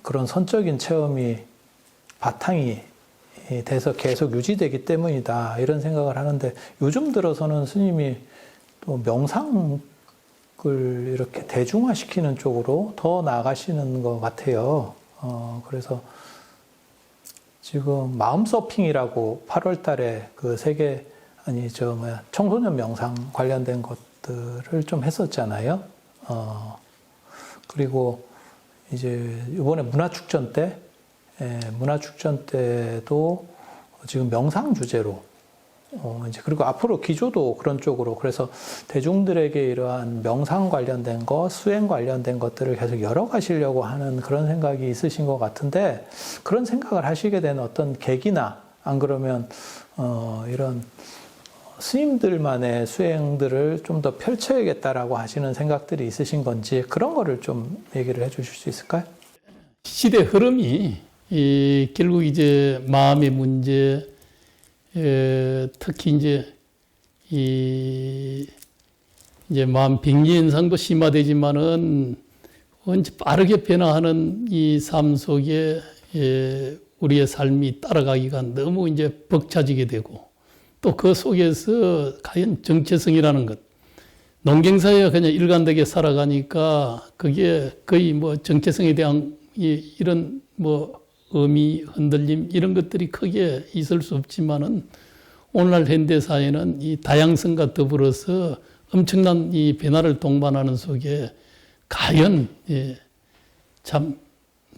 그런 선적인 체험이 바탕이 돼서 계속 유지되기 때문이다 이런 생각을 하는데 요즘 들어서는 스님이 또 명상을 이렇게 대중화시키는 쪽으로 더 나아가시는 것 같아요. 그래서 지금 마음 서핑이라고 8월 달에 그 청소년 명상 관련된 것들을 좀 했었잖아요. 그리고 이제 이번에 문화축전 때도 지금 명상 주제로 이제 그리고 앞으로 기조도 그런 쪽으로 그래서 대중들에게 이러한 명상 관련된 것, 수행 관련된 것들을 계속 열어가시려고 하는 그런 생각이 있으신 것 같은데 그런 생각을 하시게 된 어떤 계기나 안 그러면 이런 스님들만의 수행들을 좀 더 펼쳐야겠다라고 하시는 생각들이 있으신 건지 그런 거를 좀 얘기를 해 주실 수 있을까요? 시대 흐름이 결국 이제 마음의 문제, 특히 이제 마음 병리 현상도 심화되지만은 언제 빠르게 변화하는 이 삶 속에 우리의 삶이 따라가기가 너무 이제 벅차지게 되고 또 그 속에서 과연 정체성이라는 것, 농경사회가 그냥 일관되게 살아가니까 그게 거의 뭐 정체성에 대한 이런 뭐 의미, 흔들림 이런 것들이 크게 있을 수 없지만은 오늘날 현대사회는 이 다양성과 더불어서 엄청난 이 변화를 동반하는 속에 과연 참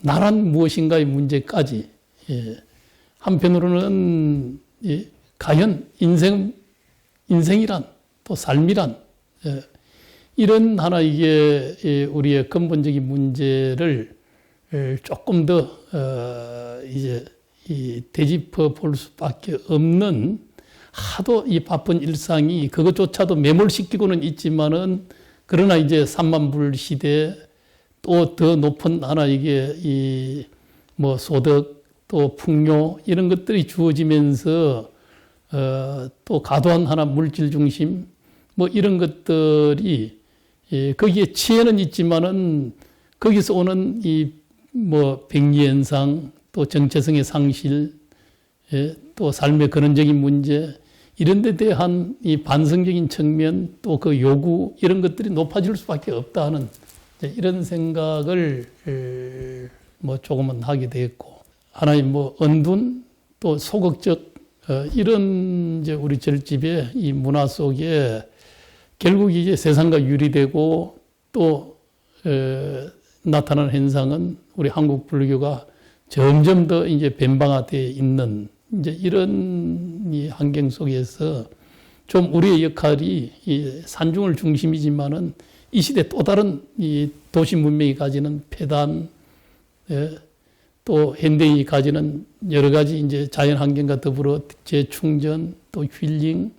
나란 무엇인가의 문제까지 한편으로는 과연 인생이란 또 삶이란 이런 하나 이게 우리의 근본적인 문제를 조금 더 이제 되짚어 볼 수밖에 없는 하도 이 바쁜 일상이 그것조차도 매몰시키고는 있지만은 그러나 이제 3만 불 시대 또 더 높은 하나 이게 뭐 소득 또 풍요 이런 것들이 주어지면서 또 과도한 하나 물질 중심 뭐 이런 것들이 거기에 치에는 있지만은 거기서 오는 이 뭐 병리 현상 또 정체성의 상실 또 삶의 근원적인 문제 이런 데 대한 이 반성적인 측면 또 그 요구 이런 것들이 높아질 수밖에 없다 하는 이런 생각을 뭐 조금은 하게 됐고 하나의 뭐 언둔 또 소극적 이런 이제 우리 절집의 이 문화 속에 결국 이제 세상과 유리되고 또 나타나는 현상은 우리 한국 불교가 점점 더 이제 변방화되어 있는 이제 이런 이 환경 속에서 좀 우리의 역할이 이 산중을 중심이지만은 이 시대 또 다른 이 도시 문명이 가지는 폐단, 또 현대인이 가지는 여러 가지 이제 자연 환경과 더불어 재충전, 또 힐링,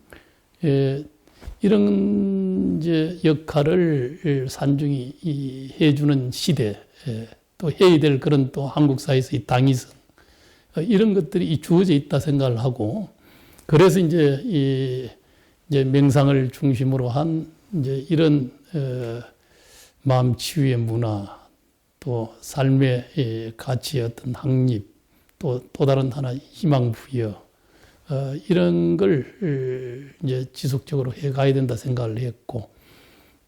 이런 이제 역할을 산중이 해주는 시대, 또 해야 될 그런 또 한국 사회에서의 당위성, 이런 것들이 주어져 있다 생각을 하고, 그래서 이제 명상을 중심으로 한 이제 이런 마음 치유의 문화, 또 삶의 가치의 어떤 확립, 또 다른 하나 희망 부여, 이런 걸 이제 지속적으로 해 가야 된다 생각을 했고,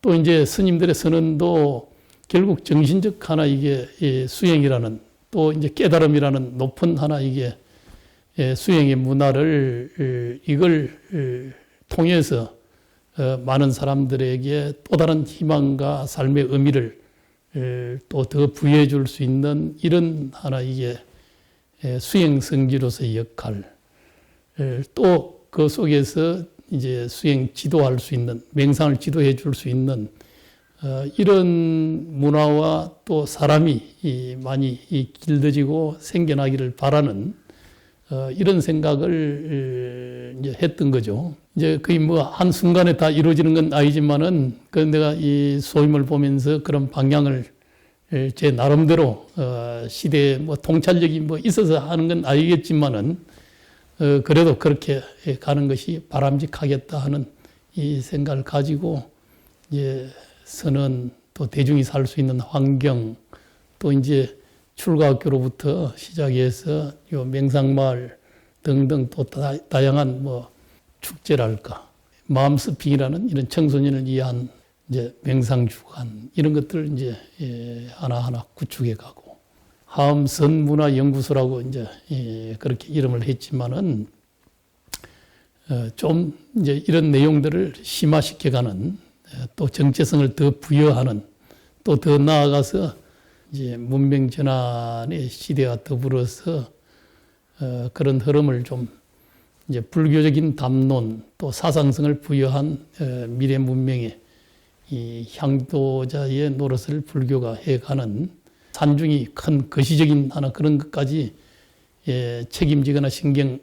또 이제 스님들의 선언도 결국 정신적 하나 이게 수행이라는 또 이제 깨달음이라는 높은 하나 이게 수행의 문화를 이걸 통해서 많은 사람들에게 또 다른 희망과 삶의 의미를 또 더 부여해 줄 수 있는 이런 하나 이게 수행 성지로서의 역할, 또 그 속에서 이제 수행 지도할 수 있는, 명상을 지도해 줄 수 있는 이런 문화와 또 사람이 많이 길러지고 생겨나기를 바라는 이런 생각을 이제 했던 거죠. 이제 거의 뭐 한순간에 다 이루어지는 건 아니지만은 그 내가 이 소임을 보면서 그런 방향을 제 나름대로 시대에 뭐 통찰력이 뭐 있어서 하는 건 아니겠지만은 그래도 그렇게 가는 것이 바람직하겠다 하는 이 생각을 가지고 이제 선언 또 대중이 살 수 있는 환경 또 이제 출가학교로부터 시작해서 요 맹상마을 등등 또 다양한 뭐 축제랄까, 마음스핑이라는 이런 청소년을 위한 이제 맹상주간 이런 것들을 이제 하나하나 구축해 가고, 하암선문화연구소라고 이제 그렇게 이름을 했지만은 좀 이제 이런 내용들을 심화시켜가는, 또 정체성을 더 부여하는, 또 더 나아가서 이제 문명 전환의 시대와 더불어서 그런 흐름을 좀 이제 불교적인 담론 또 사상성을 부여한 미래 문명의 이 향도자의 노릇을 불교가 해가는, 산중이 큰 거시적인 하나 그런 것까지 책임지거나 신경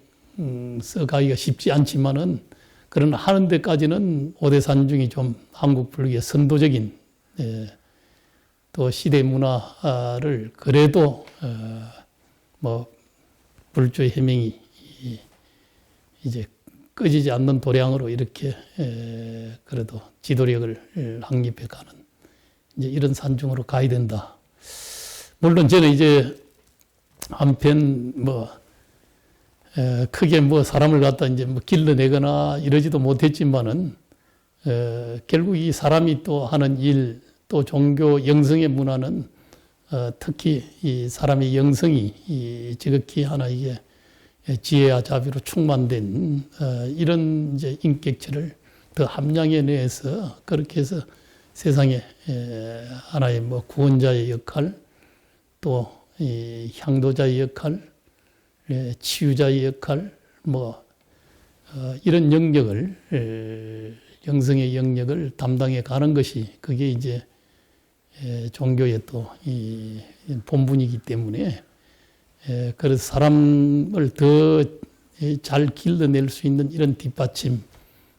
써가기가 쉽지 않지만은, 그러나 하는 데까지는 오대 산중이 좀 한국 불교의 선도적인 또 시대 문화를 그래도 뭐 불조의 해명이 이제 꺼지지 않는 도량으로 이렇게 그래도 지도력을 확립해가는 이제 이런 산중으로 가야 된다. 물론 저는 이제 한편 뭐 크게 뭐 사람을 갖다 이제 뭐 길러내거나 이러지도 못했지만은 결국 이 사람이 또 하는 일, 또 종교 영성의 문화는 특히 이 사람의 영성이 지극히 하나 이게 지혜와 자비로 충만된 이런 이제 인격체를 더 함량해내서 그렇게 해서 세상에 하나의 뭐 구원자의 역할, 또 이 향도자의 역할, 치유자의 역할, 뭐 이런 영역을 영성의 영역을 담당해 가는 것이 그게 이제 종교의 또 이 본분이기 때문에, 그래서 사람을 더 잘 길러낼 수 있는 이런 뒷받침,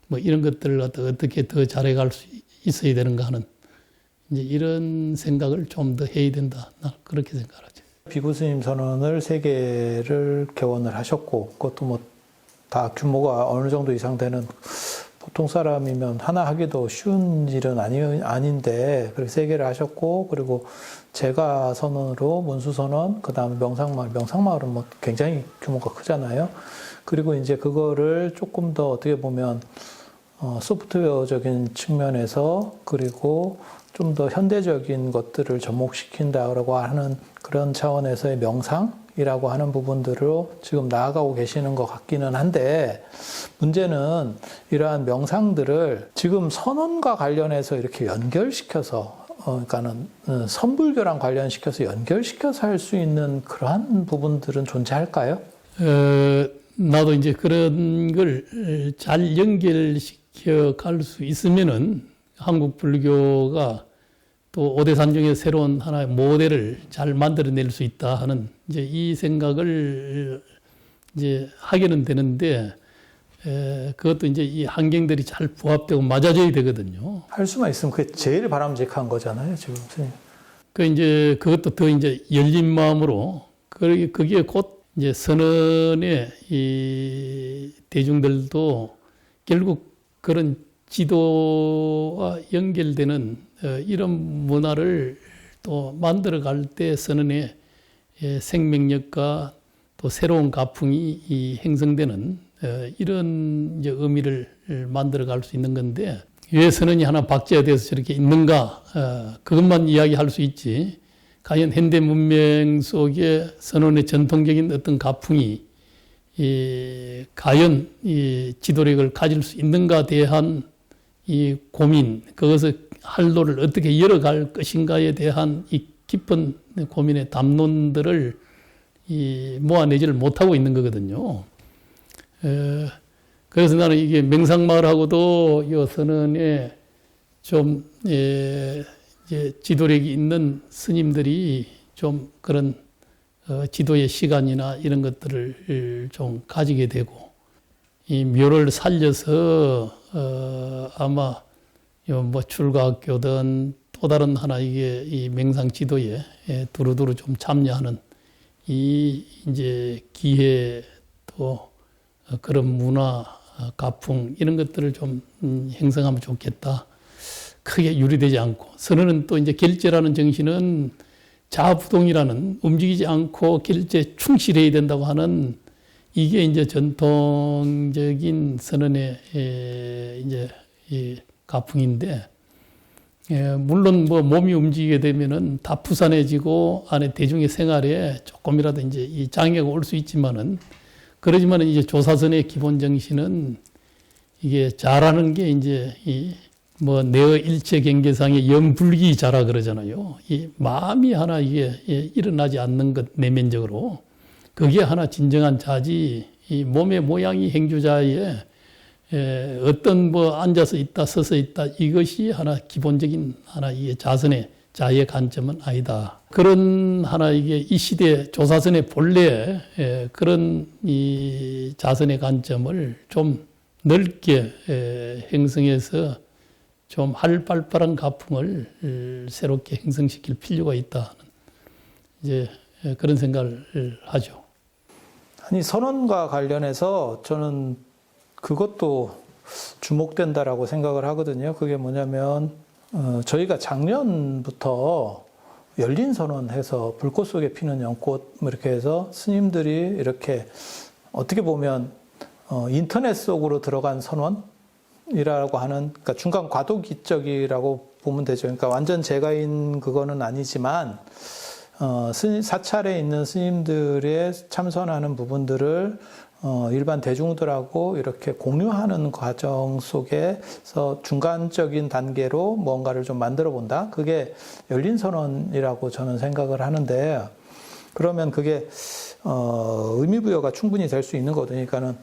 뭐 이런 것들을 어떻게 더 잘해갈 수 있어야 되는가 하는 이제 이런 생각을 좀 더 해야 된다. 나 그렇게 생각하죠. 비구 스님 선언을 3개를 개원을 하셨고, 그것도 뭐 다 규모가 어느 정도 이상 되는, 보통 사람이면 하나 하기도 쉬운 일은 아닌데 그렇게 3개를 하셨고, 그리고 제가 선언으로 문수 선언, 그 다음에 명상마을은 뭐 굉장히 규모가 크잖아요. 그리고 이제 그거를 조금 더 어떻게 보면 소프트웨어적인 측면에서, 그리고 좀 더 현대적인 것들을 접목시킨다라고 하는 그런 차원에서의 명상이라고 하는 부분들로 지금 나아가고 계시는 것 같기는 한데, 문제는 이러한 명상들을 지금 선언과 관련해서 이렇게 연결시켜서, 그러니까는 선불교랑 관련시켜서 연결시켜서 할 수 있는 그러한 부분들은 존재할까요? 나도 이제 그런 걸 잘 연결시켜 갈 수 있으면은 한국 불교가 또 오대산중의 새로운 하나의 모델을 잘 만들어낼 수 있다 하는 이제 이 생각을 이제 하게는 되는데, 그것도 이제 이 환경들이 잘 부합되고 맞아져야 되거든요. 할 수만 있으면 그게 제일 바람직한 거잖아요, 지금. 그 이제 그것도 더 이제 열린 마음으로, 그게 곧 이제 선언의 이 대중들도 결국 그런 지도와 연결되는 이런 문화를 또 만들어 갈 때 선언의 생명력과 또 새로운 가풍이 형성되는 이런 이제 의미를 만들어 갈 수 있는 건데, 왜 선언이 하나 박제돼서 저렇게 있는가, 그것만 이야기할 수 있지, 과연 현대 문명 속에 선언의 전통적인 어떤 가풍이 과연 이 지도력을 가질 수 있는가 대한 이 고민, 그것을 할로를 어떻게 열어갈 것인가에 대한 이 깊은 고민의 담론들을 모아내지를 못하고 있는 거거든요. 그래서 나는 이게 명상마을하고도 이 선언에 좀 이제 지도력이 있는 스님들이 좀 그런 지도의 시간이나 이런 것들을 좀 가지게 되고, 이 묘를 살려서 아마 뭐 출가학교든 또 다른 하나 이게 이 명상 지도에 두루두루 좀 참여하는 이 이제 기회, 또 그런 문화 가풍 이런 것들을 좀 형성하면 좋겠다. 크게 유리되지 않고, 선언은 또 이제 결제라는 정신은 자부동이라는 움직이지 않고 길제에 충실해야 된다고 하는 이게 이제 전통적인 선언의 이제 이 가풍인데, 물론 뭐 몸이 움직이게 되면은 다 부산해지고 안에 대중의 생활에 조금이라도 이제 이 장애가 올 수 있지만은, 그러지만은 이제 조사선의 기본 정신은 이게 자라는 게 이제 이 뭐 내의 일체 경계상의 영불기 자라 그러잖아요. 이 마음이 하나 이게 일어나지 않는 것 내면적으로, 그게 하나 진정한 자지, 이 몸의 모양이 행주자의 어떤 뭐 앉아서 있다 서서 있다 이것이 하나 기본적인 하나 이게 자의 관점은 아니다. 그런 하나 이게 이 시대 조사선의 본래 그런 이 자선의 관점을 좀 넓게 형성해서 좀 활발한 가풍을 새롭게 형성시킬 필요가 있다. 이제 그런 생각을 하죠. 아니, 선언과 관련해서 저는 그것도 주목된다라고 생각을 하거든요. 그게 뭐냐면, 저희가 작년부터 열린 선언해서 불꽃 속에 피는 연꽃, 뭐 이렇게 해서 스님들이 이렇게 어떻게 보면, 인터넷 속으로 들어간 선언이라고 하는, 그러니까 중간 과도기적이라고 보면 되죠. 그러니까 완전 제가인 그거는 아니지만, 사찰에 있는 스님들의 참선하는 부분들을 일반 대중들하고 이렇게 공유하는 과정 속에서 중간적인 단계로 뭔가를 좀 만들어 본다. 그게 열린 선언이라고 저는 생각을 하는데, 그러면 그게 의미 부여가 충분히 될 수 있는 거거든요. 그러니까는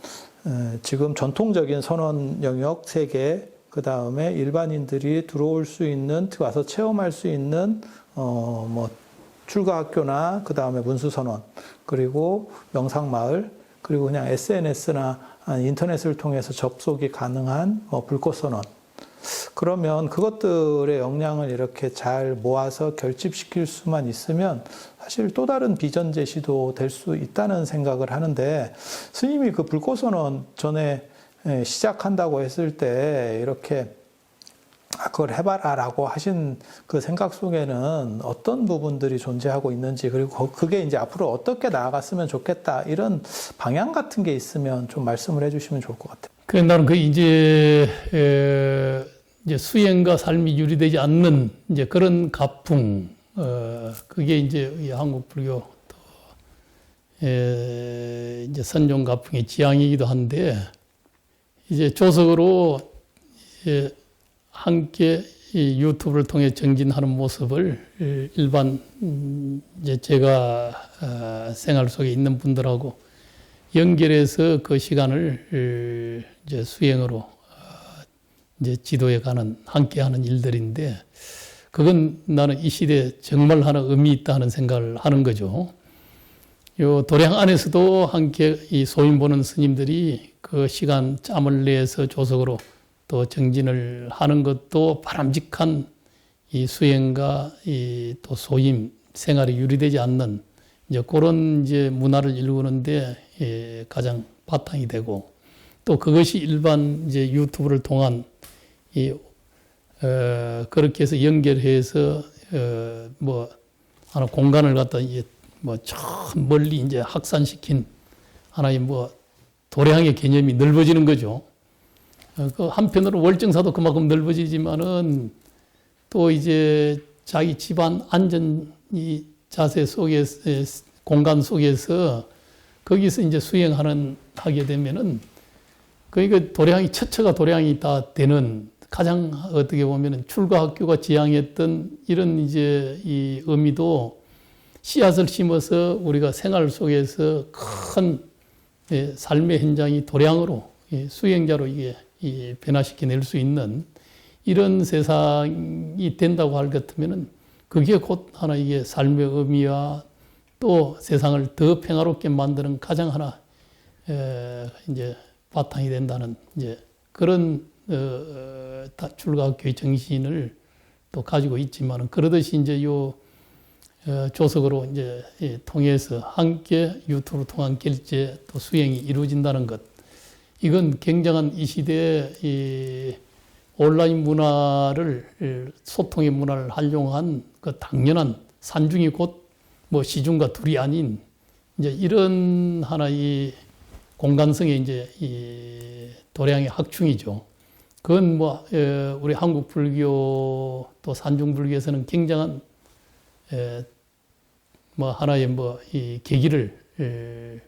지금 전통적인 선언 영역 3개, 그 다음에 일반인들이 들어올 수 있는, 와서 체험할 수 있는 뭐 출가학교나 그 다음에 문수선언, 그리고 명상마을, 그리고 그냥 SNS나 인터넷을 통해서 접속이 가능한 불꽃선언. 그러면 그것들의 역량을 이렇게 잘 모아서 결집시킬 수만 있으면 사실 또 다른 비전 제시도 될 수 있다는 생각을 하는데, 스님이 그 불꽃선언 전에 시작한다고 했을 때 이렇게 그걸 해봐라 라고 하신 그 생각 속에는 어떤 부분들이 존재하고 있는지, 그리고 그게 이제 앞으로 어떻게 나아갔으면 좋겠다, 이런 방향 같은 게 있으면 좀 말씀을 해주시면 좋을 것 같아요. 그래, 나는 그 이제 수행과 삶이 유리되지 않는 이제 그런 가풍, 그게 이제 이 한국 불교 또 이제 선종 가풍의 지향이기도 한데, 이제 조석으로 이제 함께 이 유튜브를 통해 정진하는 모습을 일반 이제 제가 생활 속에 있는 분들하고 연결해서 그 시간을 이제 수행으로 이제 지도해 가는, 함께 하는 일들인데, 그건 나는 이 시대에 정말 하나 의미 있다는 생각을 하는 거죠. 요 도량 안에서도 함께 이 소임 보는 스님들이 그 시간 짬을 내서 조석으로 또 정진을 하는 것도 바람직한 이 수행과 이 또 소임 생활에 유리되지 않는 이제 그런 이제 문화를 일구는데 가장 바탕이 되고, 또 그것이 일반 이제 유튜브를 통한 그렇게 해서 연결해서 뭐 하나 공간을 갖다 이제 뭐 저 멀리 이제 확산시킨 하나의 뭐 도량의 개념이 넓어지는 거죠. 그 한편으로 월정사도 그만큼 넓어지지만은 또 이제 자기 집안 안전 이 자세 속에서, 공간 속에서 거기서 이제 하게 되면은 그러니까 도량이 처처가 도량이 다 되는, 가장 어떻게 보면은 출가학교가 지향했던 이런 이제 이 의미도 씨앗을 심어서 우리가 생활 속에서 큰 삶의 현장이 도량으로 수행자로 이게 변화시켜낼 수 있는 이런 세상이 된다고 할 것 같으면은 그게 곧 하나 이게 삶의 의미와 또 세상을 더 평화롭게 만드는 가장 하나 이제 바탕이 된다는 이제 그런 출가학교의 정신을 또 가지고 있지만은, 그러듯이 이제 조석으로 이제 통해서 함께 유튜브를 통한 결제 또 수행이 이루어진다는 것, 이건 굉장한 이 시대의 이 온라인 문화를, 소통의 문화를 활용한 그 당연한 산중이 곧 뭐 시중과 둘이 아닌 이제 이런 하나의 공간성의 이제 이 도량의 확충이죠. 그건 뭐 우리 한국 불교 또 산중 불교에서는 굉장한 뭐 하나의 뭐 이 계기를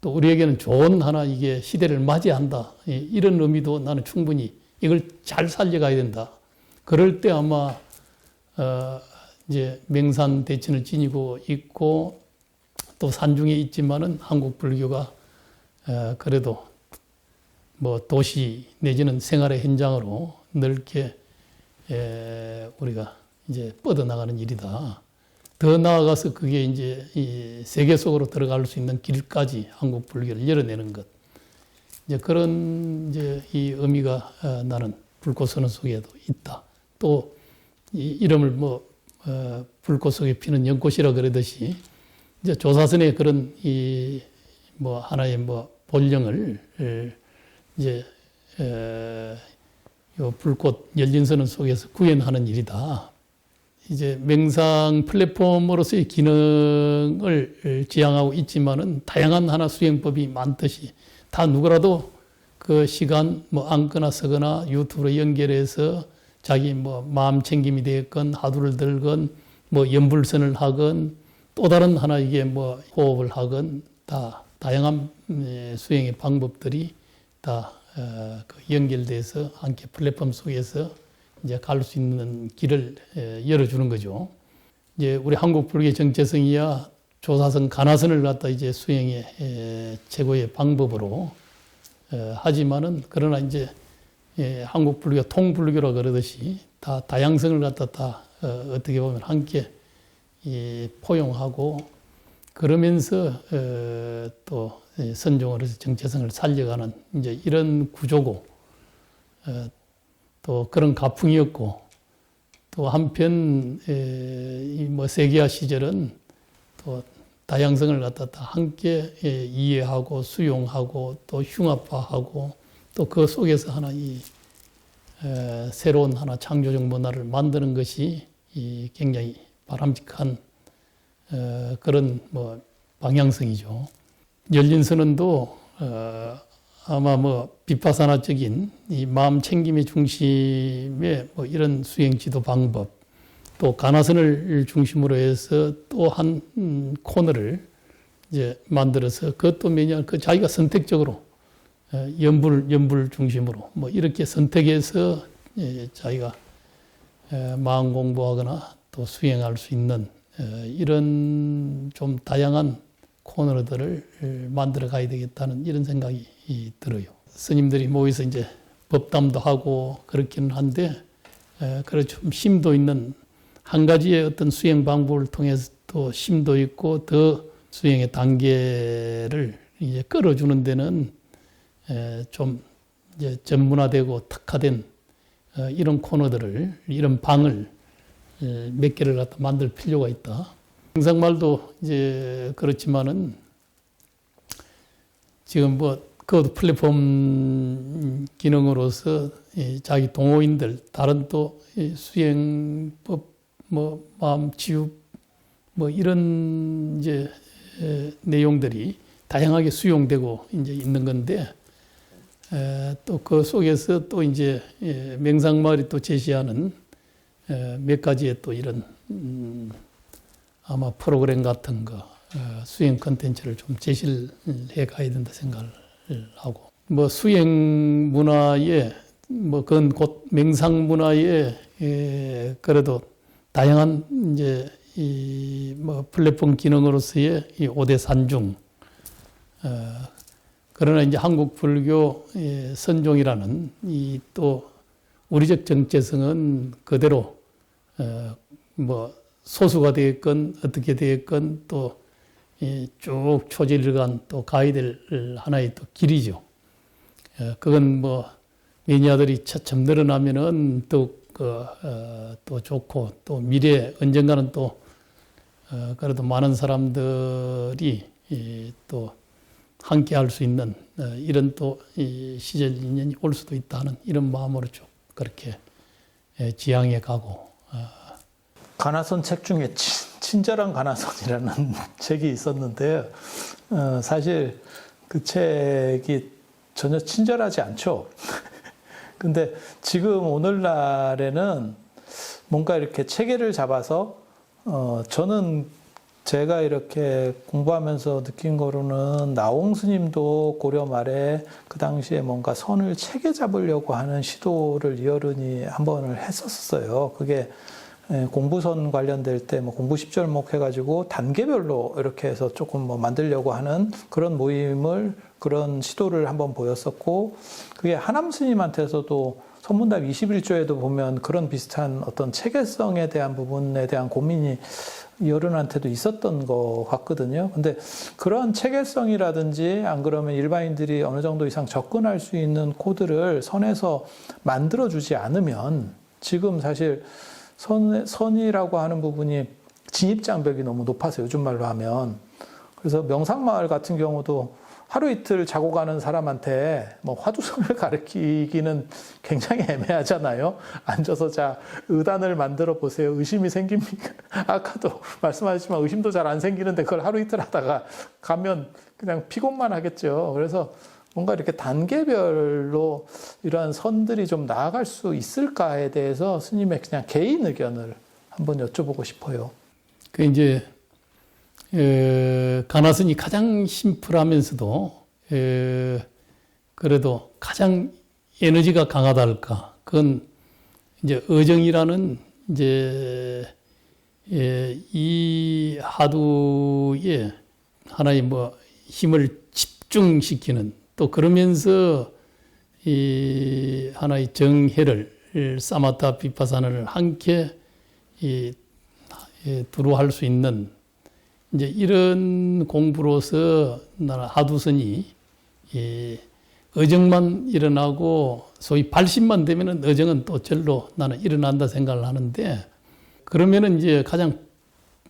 또 우리에게는 좋은 하나 이게 시대를 맞이한다 이런 의미도 나는 충분히 이걸 잘 살려가야 된다. 그럴 때 아마 이제 맹산 대천을 지니고 있고 또 산중에 있지만은 한국 불교가 그래도 뭐 도시 내지는 생활의 현장으로 넓게 우리가 이제 뻗어나가는 일이다. 더 나아가서 그게 이제 이 세계 속으로 들어갈 수 있는 길까지 한국 불교를 열어내는 것. 이제 그런 이제 이 의미가 나는 불꽃 선언 속에도 있다. 또 이 이름을 뭐 불꽃 속에 피는 연꽃이라 그러듯이 이제 조사선의 그런 이 뭐 하나의 뭐 본령을 이제 요 불꽃 열린 선언 속에서 구현하는 일이다. 이제 맹상 플랫폼으로서의 기능을 지향하고 있지만은 다양한 하나 수행법이 많듯이 다 누구라도 그 시간 뭐 앉거나 서거나 유튜브로 연결해서 자기 뭐 마음 챙김이 되었건 하두를 들건 뭐 연불선을 하건 또 다른 하나 이게 뭐 호흡을 하건 다 다양한 수행의 방법들이 다 연결돼서 함께 플랫폼 속에서 이제 갈 수 있는 길을 열어주는 거죠. 이제 우리 한국 불교의 정체성이야 조사선, 가나선을 갖다 이제 수행의 최고의 방법으로 하지만은 그러나 이제 한국 불교 통불교라 그러듯이 다 다양성을 갖다 다 어떻게 보면 함께 포용하고 그러면서 또 선종으로서 정체성을 살려가는 이제 이런 구조고 또 그런 가풍이었고 또 한편 뭐 세계화 시절은 또 다양성을 갖다 다 함께 이해하고 수용하고 또 흉합화하고 또 그 속에서 하나 이 새로운 하나 창조적 문화를 만드는 것이 이 굉장히 바람직한 그런 뭐 방향성이죠. 열린 선언도 아마 뭐 비파사나적인 이 마음 챙김의 중심의 뭐 이런 수행 지도 방법 또 가나선을 중심으로 해서 또 한 코너를 이제 만들어서 그것도 뭐냐 그 자기가 선택적으로 연불 중심으로 뭐 이렇게 선택해서 자기가 마음 공부하거나 또 수행할 수 있는 이런 좀 다양한 코너들을 만들어 가야 되겠다는 이런 생각이 들어요. 스님들이 모여서 이제 법담도 하고 그렇기는 한데 그래 좀 심도 있는 한 가지의 어떤 수행 방법을 통해서 또 심도 있고 더 수행의 단계를 이제 끌어주는 데는 좀 이제 전문화되고 특화된 이런 코너들을 이런 방을 몇 개를 갖다 만들 필요가 있다. 영상말도 이제 그렇지만은 지금 뭐 그것도 플랫폼 기능으로서 자기 동호인들 다른 또 수행법 뭐 마음 치유 뭐 이런 이제 내용들이 다양하게 수용되고 이제 있는 건데 또 그 속에서 또 이제 맹상말이 또 제시하는 몇 가지의 또 이런 아마 프로그램 같은 거 수행 컨텐츠를 좀 제시를 해 가야 된다 생각을 하고 뭐 수행 문화에 뭐 그건 곧 맹상 문화에 그래도 다양한 이제 이 뭐 플랫폼 기능으로서의 이 5대 산중 그러나 이제 한국 불교 선종이라는 이 또 우리적 정체성은 그대로 뭐 소수가 되었건 어떻게 되었건 또 쭉 초지를 간 또 가야 될 하나의 또 길이죠. 그건 뭐 매니아들이 차츰 늘어나면은 또 좋고 또 미래 언젠가는 또 그래도 많은 사람들이 또 함께 할 수 있는 이런 또 시절 인연이 올 수도 있다는 이런 마음으로 쭉 그렇게 지향해 가고 가나선 책 중에 친절한 가나선이라는 책이 있었는데요. 사실 그 책이 전혀 친절하지 않죠. 근데 지금 오늘날에는 뭔가 이렇게 체계를 잡아서 저는 제가 이렇게 공부하면서 느낀 거로는 나홍 스님도 고려 말에 그 당시에 뭔가 선을 체계 잡으려고 하는 시도를 이어른이 한 번을 했었어요. 그게 공부선 관련될 때 뭐 공부 10절목 해가지고 단계별로 이렇게 해서 조금 뭐 만들려고 하는 그런 모임을 그런 시도를 한번 보였었고, 그게 하남 스님한테서도 선문답 21조에도 보면 그런 비슷한 어떤 체계성에 대한 부분에 대한 고민이 여론한테도 있었던 것 같거든요. 근데 그런 체계성이라든지 안 그러면 일반인들이 어느 정도 이상 접근할 수 있는 코드를 선에서 만들어주지 않으면 지금 사실 선이라고 하는 부분이 진입장벽이 너무 높아서 요즘 말로 하면, 그래서 명상마을 같은 경우도 하루 이틀 자고 가는 사람한테 뭐 화두선을 가르치기는 굉장히 애매하잖아요. 앉아서 자, 의단을 만들어 보세요. 의심이 생깁니까? 아까도 말씀하셨지만 의심도 잘 안 생기는데 그걸 하루 이틀 하다가 가면 그냥 피곤만 하겠죠. 그래서 뭔가 이렇게 단계별로 이러한 선들이 좀 나아갈 수 있을까에 대해서 스님의 그냥 개인 의견을 한번 여쭤보고 싶어요. 그 이제 가나선이 가장 심플하면서도 그래도 가장 에너지가 강하다 할까. 그건 이제 어정이라는 이제 이 하두에 하나의 뭐 힘을 집중시키는, 또 그러면서 이 하나의 정해를 사마타 비파사나를 함께 두루 할 수 있는 이제 이런 공부로서 나는 하두선이 어정만 일어나고 소위 발심만 되면은 어정은 또 절로 나는 일어난다 생각을 하는데, 그러면은 이제 가장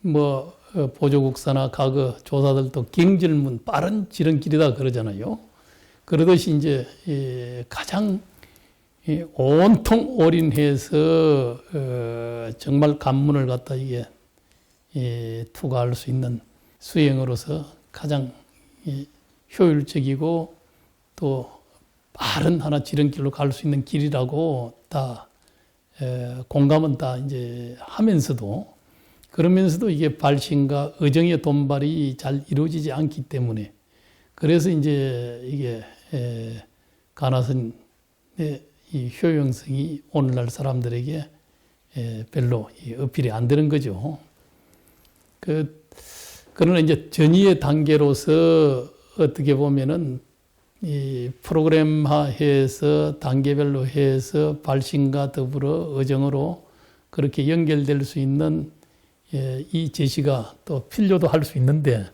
뭐 보조국사나 과거 조사들도 경절문 빠른 지름길이다 그러잖아요. 그러듯이 이제 가장 온통 올인해서 정말 관문을 갖다 이게 투과할 수 있는 수행으로서 가장 효율적이고 또 빠른 하나 지름길로 갈 수 있는 길이라고 다 공감은 다 이제 하면서도, 그러면서도 이게 발심과 의정의 돈발이 잘 이루어지지 않기 때문에, 그래서 이제 이게 가나선의 이 효용성이 오늘날 사람들에게 별로 어필이 안 되는 거죠. 그러나 이제 전이의 단계로서 어떻게 보면은 이 프로그램화해서 단계별로 해서 발심과 더불어 의정으로 그렇게 연결될 수 있는 이 제시가 또 필요도 할 수 있는데,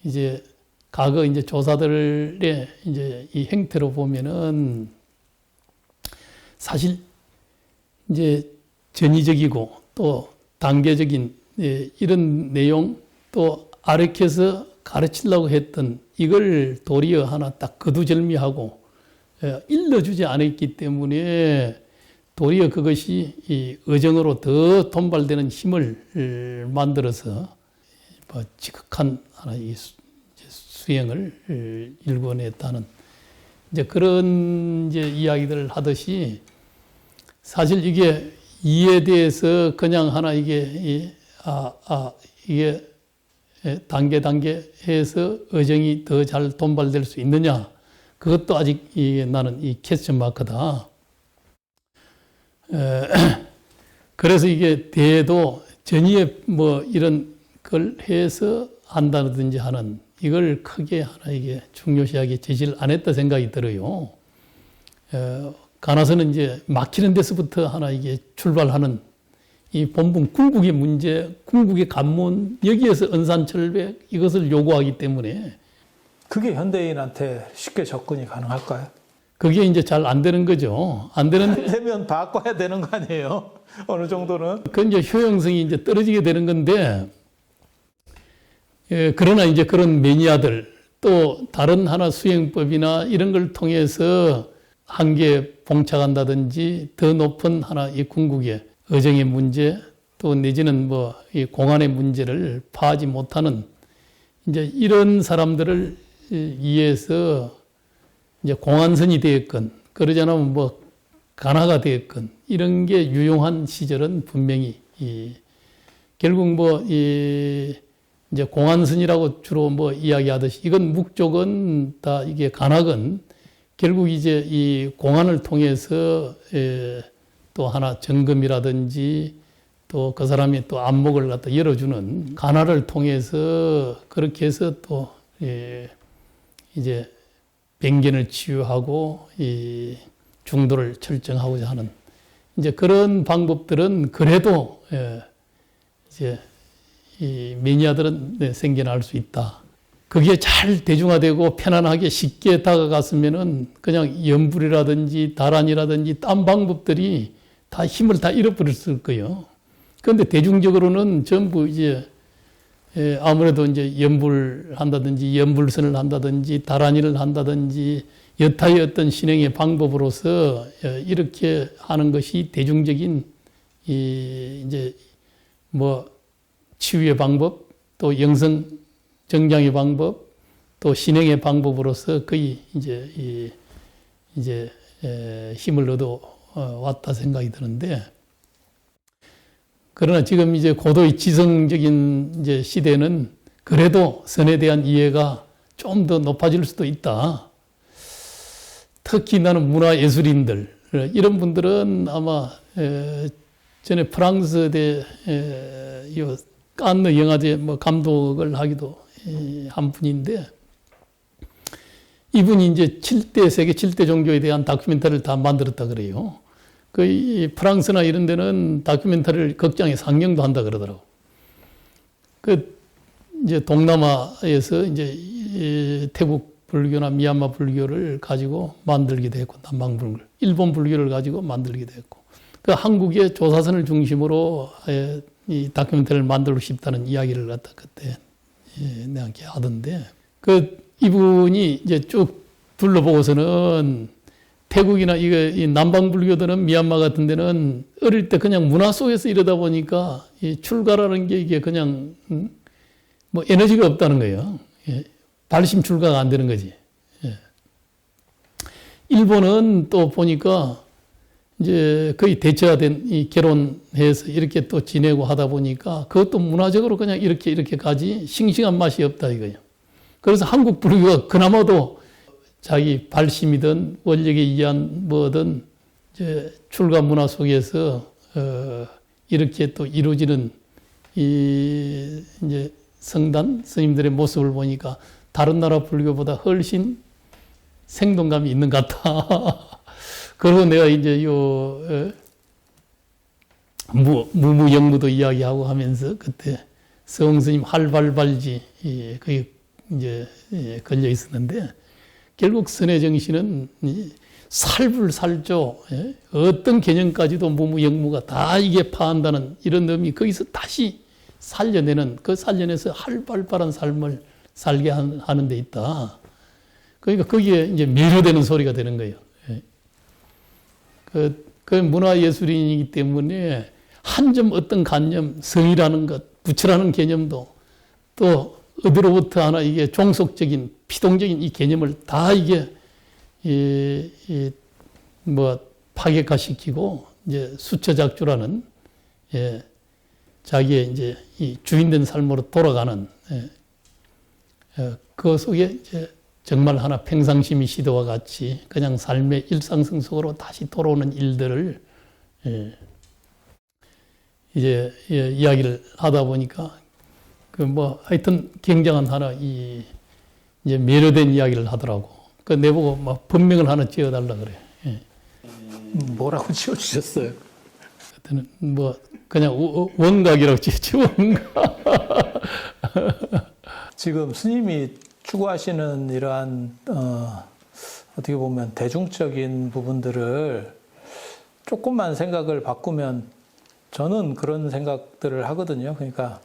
이제 과거 이제 조사들의 이제 이 행태로 보면은 사실 이제 전위적이고 또 단계적인 이런 내용, 또 아르켜서 가르치려고 했던 이걸 도리어 하나 딱 거두절미하고 일러주지 않았기 때문에 도리어 그것이 이 의정으로 더 돈발되는 힘을 만들어서 뭐 지극한 하나 이 수행을 일궈냈다는 이제 그런 이제 이야기들을 하듯이, 사실 이게 이에 대해서 그냥 하나 이게 이게 단계 해서 의정이 더 잘 돈발될 수 있느냐, 그것도 아직 나는 이 퀘스천 마크다. 그래서 이게 대도 전이에 뭐 이런 걸 해서 한다든지 하는 이걸 크게 하나 이게 중요시하게 제시를 안 했다 생각이 들어요. 가나서는 이제 막히는 데서부터 하나 이게 출발하는 이 본분 궁극의 문제, 궁극의 관문, 여기에서 은산철배 이것을 요구하기 때문에 그게 현대인한테 쉽게 접근이 가능할까요? 그게 이제 잘 안 되는 거죠. 안 되는데. 되면 바꿔야 되는 거 아니에요? 어느 정도는? 그 이제 효용성이 이제 떨어지게 되는 건데, 그러나 이제 그런 매니아들, 또 다른 하나 수행법이나 이런 걸 통해서 한계에 봉착한다든지 더 높은 하나 이 궁극에 의정의 문제 또 내지는 뭐 이 공안의 문제를 파하지 못하는 이제 이런 사람들을 위해서 이제 공안선이 되었건 그러지 않으면 뭐 간화가 되었건 이런 게 유용한 시절은 분명히 결국 뭐 이제 공안선이라고 주로 뭐 이야기하듯이 이건 목적은 다 이게 간학은 결국 이제 이 공안을 통해서 또 하나 점검이라든지 또 그 사람이 또 안목을 갖다 열어주는 간화를 통해서 그렇게 해서 또 이제 병견을 치유하고 이 중도를 설정하고자 하는 이제 그런 방법들은 그래도 이제 이 매니아들은 생겨날 수 있다. 그게 잘 대중화되고 편안하게 쉽게 다가갔으면은 그냥 염불이라든지 다란이라든지 딴 방법들이 다 힘을 다 잃어버렸을 거예요. 그런데 대중적으로는 전부 이제 아무래도 이제 염불 한다든지 염불선을 한다든지 다란이를 한다든지 여타의 어떤 신행의 방법으로서 이렇게 하는 것이 대중적인 이제 뭐 치유의 방법 또 영성 정장의 방법 또 신행의 방법으로서 거의 이제 힘을 얻어 왔다 생각이 드는데 그러나 지금 이제 고도의 지성적인 이제 시대는 그래도 선에 대한 이해가 좀 더 높아질 수도 있다. 특히 나는 문화예술인들 이런 분들은 아마 전에 프랑스대 칸느 영화제 뭐 감독을 하기도 한 분인데 이분이 이제 세계 7대 종교에 대한 다큐멘터리를 다 만들었다 그래요. 그 프랑스나 이런 데는 다큐멘터리를 극장에 상영도 한다 그러더라고. 그 이제 동남아에서 이제 태국 불교나 미얀마 불교를 가지고 만들기도 했고 남방 불교, 일본 불교를 가지고 만들기도 했고 그 한국의 조사선을 중심으로 이 다큐멘터리를 만들고 싶다는 이야기를 갖다 그때 내가 이렇게 하던데 그 이분이 이제 쭉 둘러보고서는 태국이나 이 남방 불교들은 미얀마 같은 데는 어릴 때 그냥 문화 속에서 이러다 보니까 이 출가라는 게 이게 그냥 뭐 에너지가 없다는 거예요. 발심 출가가 안 되는 거지. 일본은 또 보니까 이제 거의 대체화된 이 결혼해서 이렇게 또 지내고 하다 보니까 그것도 문화적으로 그냥 이렇게 가지 싱싱한 맛이 없다 이거예요. 그래서 한국 불교가 그나마도 자기 발심이든 원력에 의한 뭐든 이제 출가 문화 속에서 이렇게 또 이루어지는 이 이제 성단 스님들의 모습을 보니까 다른 나라 불교보다 훨씬 생동감이 있는 것 같다. 그리고 내가 이제 무무영무도 이야기하고 하면서 그때 성스님 할발발지 그게 이제 걸려 있었는데 결국 선의 정신은 살불살조 어떤 개념까지도 무무영무가 다 이게 파한다는 이런 의미 거기서 다시 살려내는 그 살려내서 할발발한 삶을 살게 하는 데 있다. 그러니까 거기에 이제 매료되는 소리가 되는 거예요. 그 문화예술인이기 때문에 한 점 어떤 관념, 성이라는 것, 부처라는 개념도 또 어디로부터 하나 이게 종속적인, 피동적인 이 개념을 다 이게, 뭐, 파격화시키고, 이제 수처작주라는, 자기의 이제 이 주인된 삶으로 돌아가는, 그 속에 이제 정말 하나 평상심이 시도와 같이 그냥 삶의 일상성 속으로 다시 돌아오는 일들을 이제 이야기를 하다 보니까 그 뭐 하여튼 굉장한 하나 이제 매료된 이야기를 하더라고. 그 내보고 막 법명을 하나 지어달라 그래. 뭐라고 지어주셨어요? 그때는 뭐 그냥 원각이라고 지었지 원각. 지금 스님이 추구하시는 이러한 어떻게 보면 대중적인 부분들을 조금만 생각을 바꾸면 저는 그런 생각들을 하거든요. 그러니까